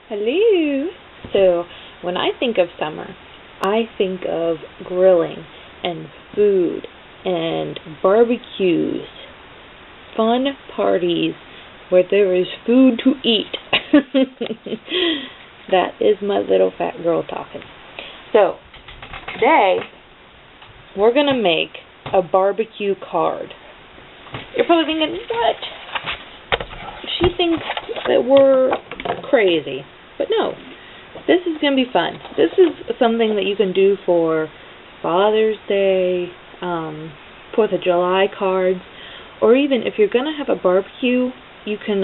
Hello. So, when I think of summer, I think of grilling and food and barbecues, fun parties where there is food to eat. That is my little fat girl talking. So, today we're going to make a barbecue card. You're probably thinking, what? She thinks that we're crazy. But no, this is going to be fun. This is something that you can do for Father's Day, 4th of July cards, or even if you're going to have a barbecue, you can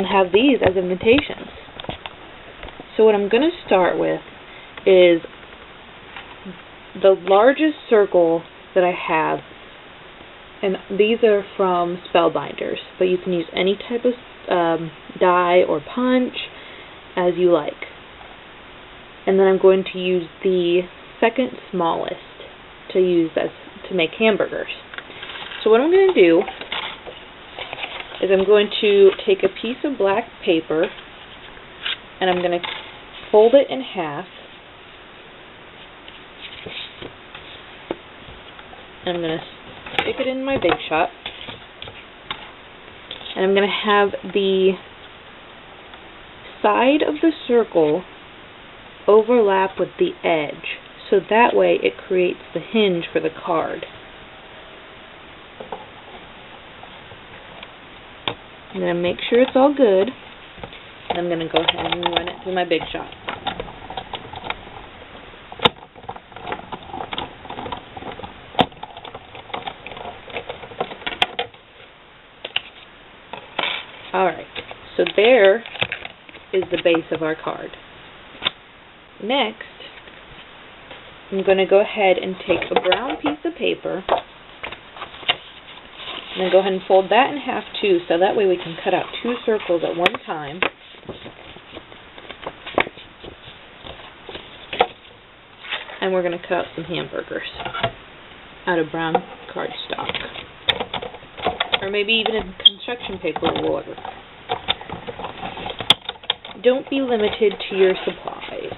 have these as invitations. So what I'm going to start with is the largest circle that I have. And these are from Spellbinders, but you can use any type of die or punch as you like. And then I'm going to use the second smallest to make hamburgers. So what I'm going to do is I'm going to take a piece of black paper and I'm going to fold it in half. And I'm going to stick it in my Big Shot, and I'm going to have the side of the circle overlap with the edge, so that way it creates the hinge for the card. I'm going to make sure it's all good, and I'm going to go ahead and run it through my Big Shot. Alright, so there is the base of our card. Next, I'm going to go ahead and take a brown piece of paper and go ahead and fold that in half too, so that way we can cut out two circles at one time. And we're going to cut out some hamburgers out of brown cardstock. Or maybe even in construction paper will work. Don't be limited to your supplies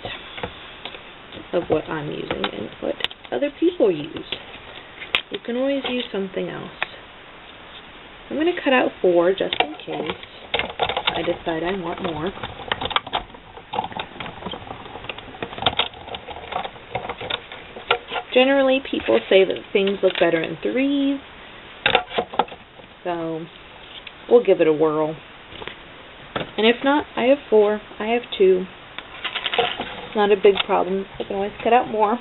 of what I'm using and what other people use. You can always use something else. I'm going to cut out 4 just in case I decide I want more. Generally, people say that things look better in 3s. So, we'll give it a whirl. And if not, I have 4. I have 2. It's not a big problem. I can always cut out more.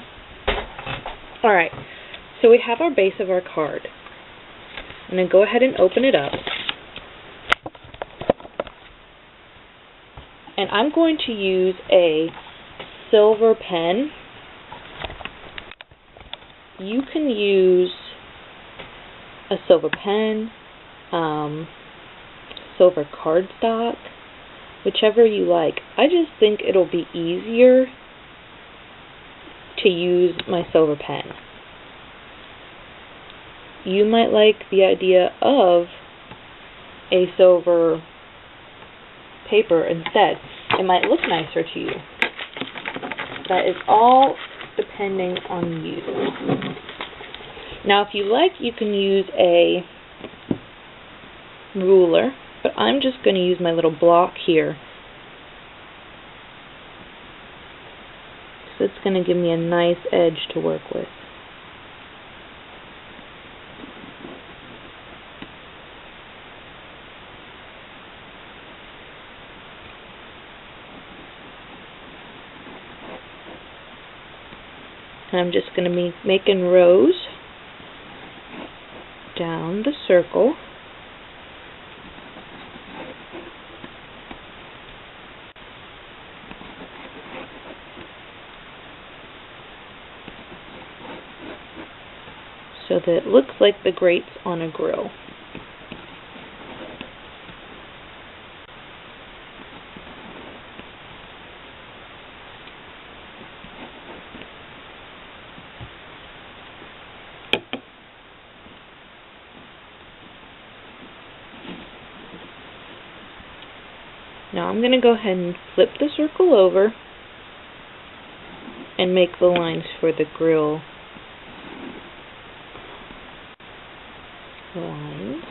Alright, so we have our base of our card. I'm going to go ahead and open it up. And I'm going to use a silver pen. You can use a silver pen, silver cardstock, whichever you like. I just think it'll be easier to use my silver pen. You might like the idea of a silver paper instead. It might look nicer to you. That is all depending on you. Now, if you like, you can use a ruler, but I'm just going to use my little block here. So it's going to give me a nice edge to work with. And I'm just going to be making rows down the circle. So that it looks like the grates on a grill. Now I'm going to go ahead and flip the circle over and make the lines for the grill lines.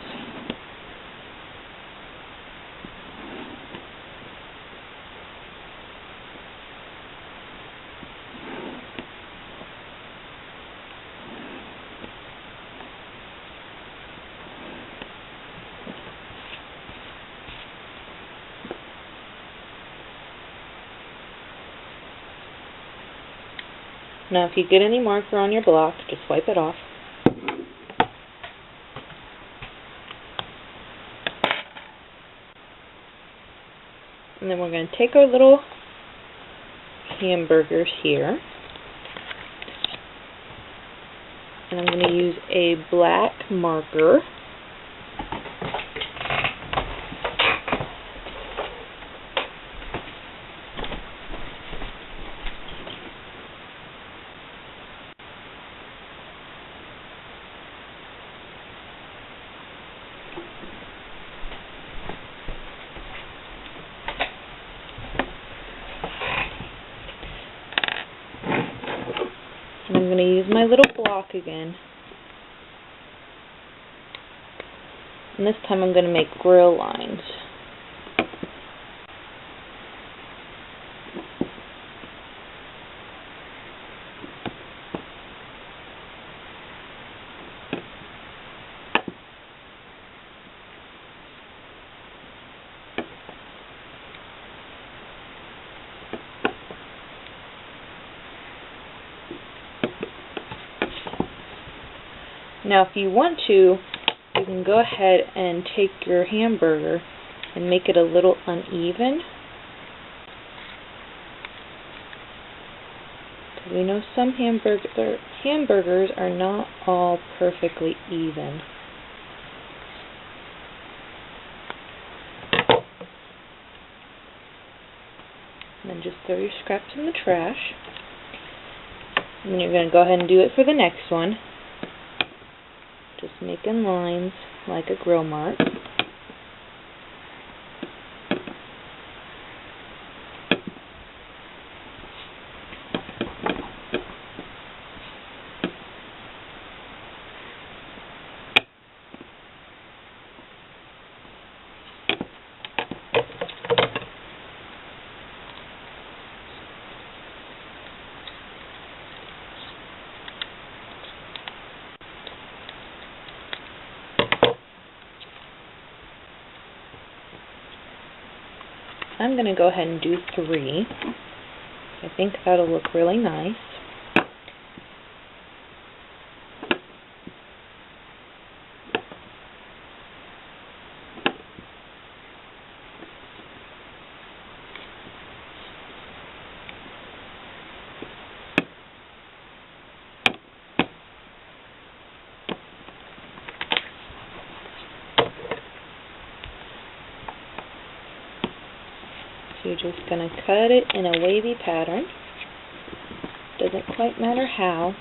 Now if you get any marker on your block, just wipe it off. And then we're going to take our little hamburgers here. And I'm going to use a black marker. And I'm going to use my little block again. And this time I'm going to make grill lines. Now if you want to, you can go ahead and take your hamburger and make it a little uneven. We know some hamburgers are not all perfectly even. And then just throw your scraps in the trash. And then you're going to go ahead and do it for the next one. Just making lines like a grill mark. I'm going to go ahead and do 3. I think that'll look really nice. You're just going to cut it in a wavy pattern. Doesn't quite matter how.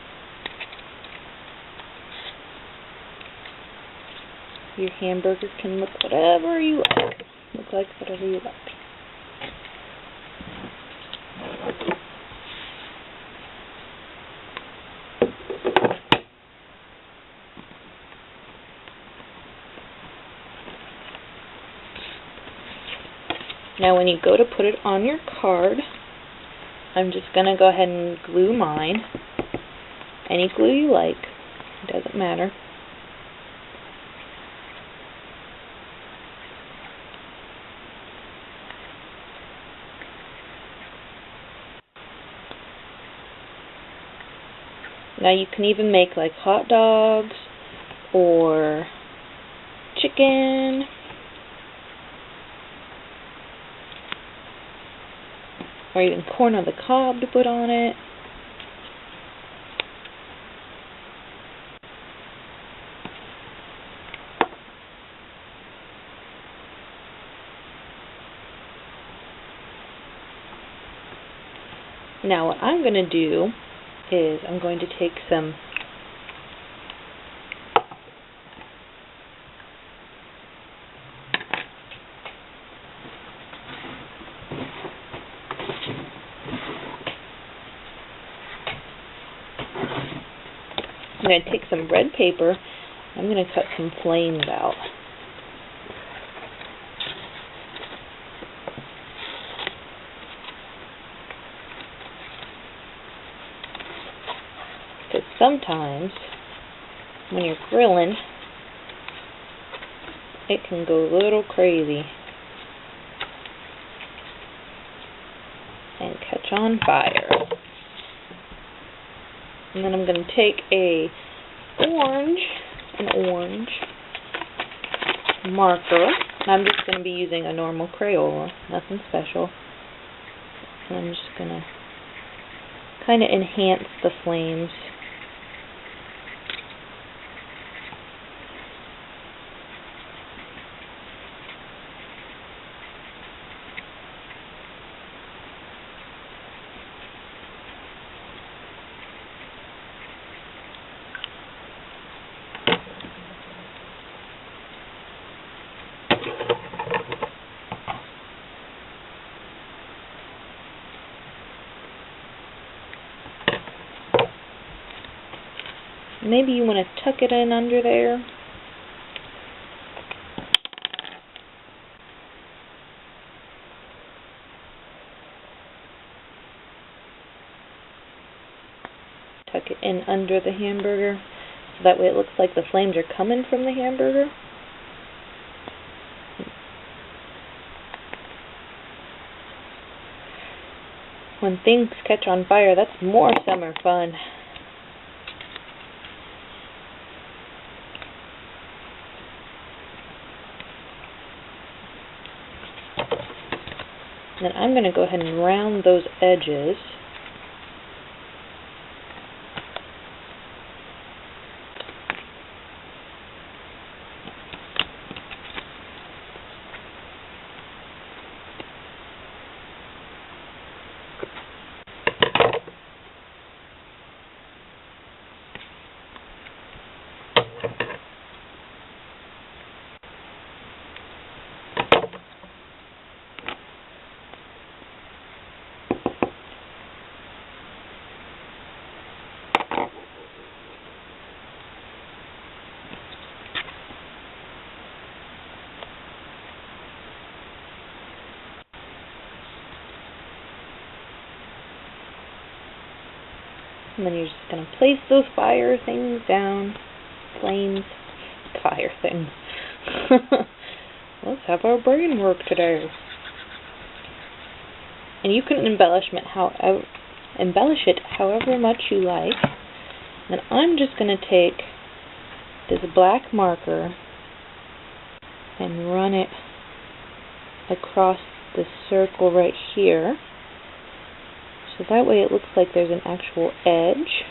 Your hamburger can look whatever you like. Look like whatever you like. Now when you go to put it on your card, I'm just going to go ahead and glue mine. Any glue you like, it doesn't matter. Now you can even make like hot dogs or chicken. Or even corn on the cob to put on it. Now what I'm going to do is I'm going to take some going to take some red paper. I'm going to cut some flames out. Because sometimes when you're grilling, it can go a little crazy and catch on fire. And then I'm going to take an orange marker. I'm just going to be using a normal Crayola, nothing special. And I'm just going to kind of enhance the flames. Maybe you want to tuck it in under there. Tuck it in under the hamburger, so that way it looks like the flames are coming from the hamburger. When things catch on fire, that's more summer fun. Then I'm going to go ahead and round those edges. And then you're just going to place those fire things down. Flames. Fire things. Let's have our brain work today. And you can embellish it however much you like. And I'm just going to take this black marker and run it across the circle right here. So that way it looks like there's an actual edge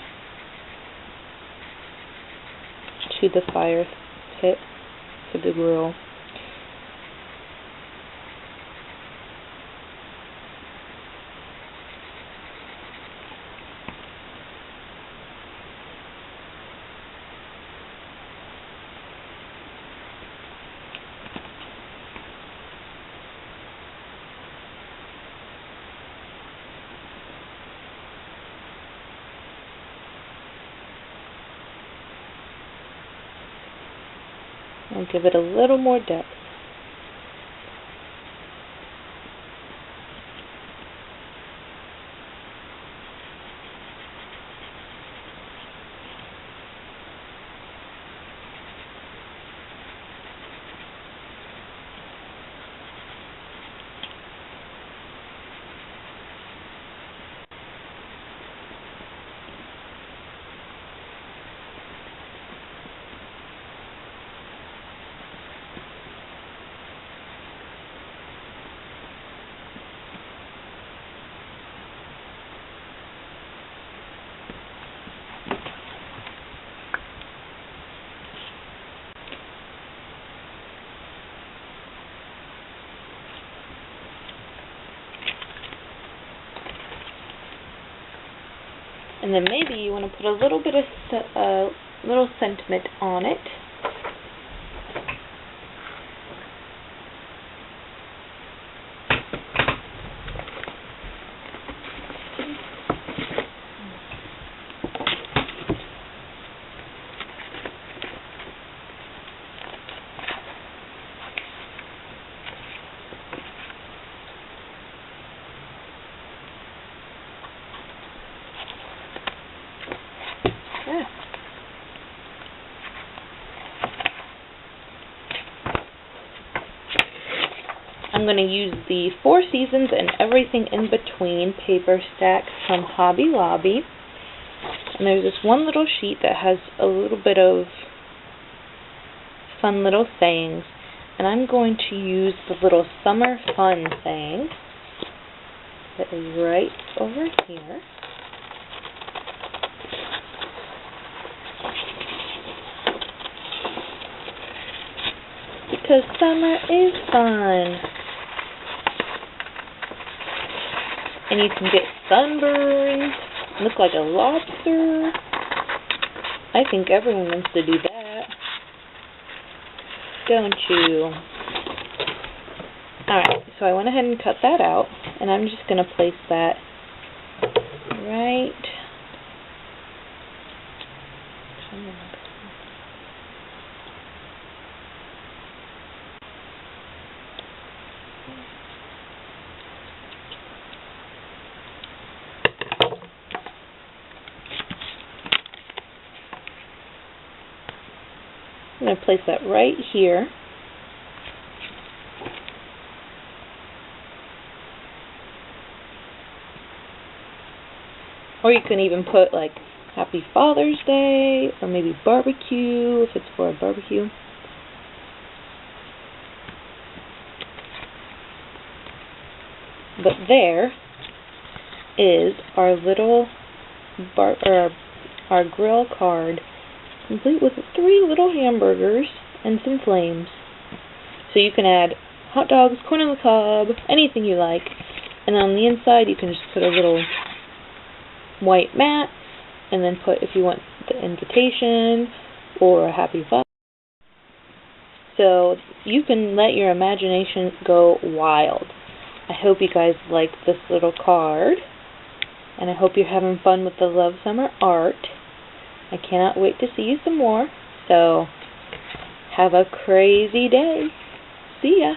to the fire pit, to the grill. I'll give it a little more depth. And then maybe you want to put a little bit of little sentiment on it. I'm going to use the Four Seasons and Everything in Between paper stack from Hobby Lobby. And there's this one little sheet that has a little bit of fun little sayings. And I'm going to use the little summer fun saying that is right over here. Because summer is fun. And you can get sunburned, look like a lobster. I think everyone wants to do that. Don't you? Alright, so I went ahead and cut that out, and I'm just going to place that right I'm going to place that right here. Or you can even put like Happy Father's Day, or maybe barbecue if it's for a barbecue. But there is our little our grill card, complete with 3 little hamburgers and some flames. So you can add hot dogs, corn on the cob, anything you like. And on the inside you can just put a little white mat, and then put, if you want, the invitation or a happy father. So you can let your imagination go wild. I hope you guys like this little card, and I hope you're having fun with the Love Summer Art. I cannot wait to see you some more. So have a crazy day. See ya.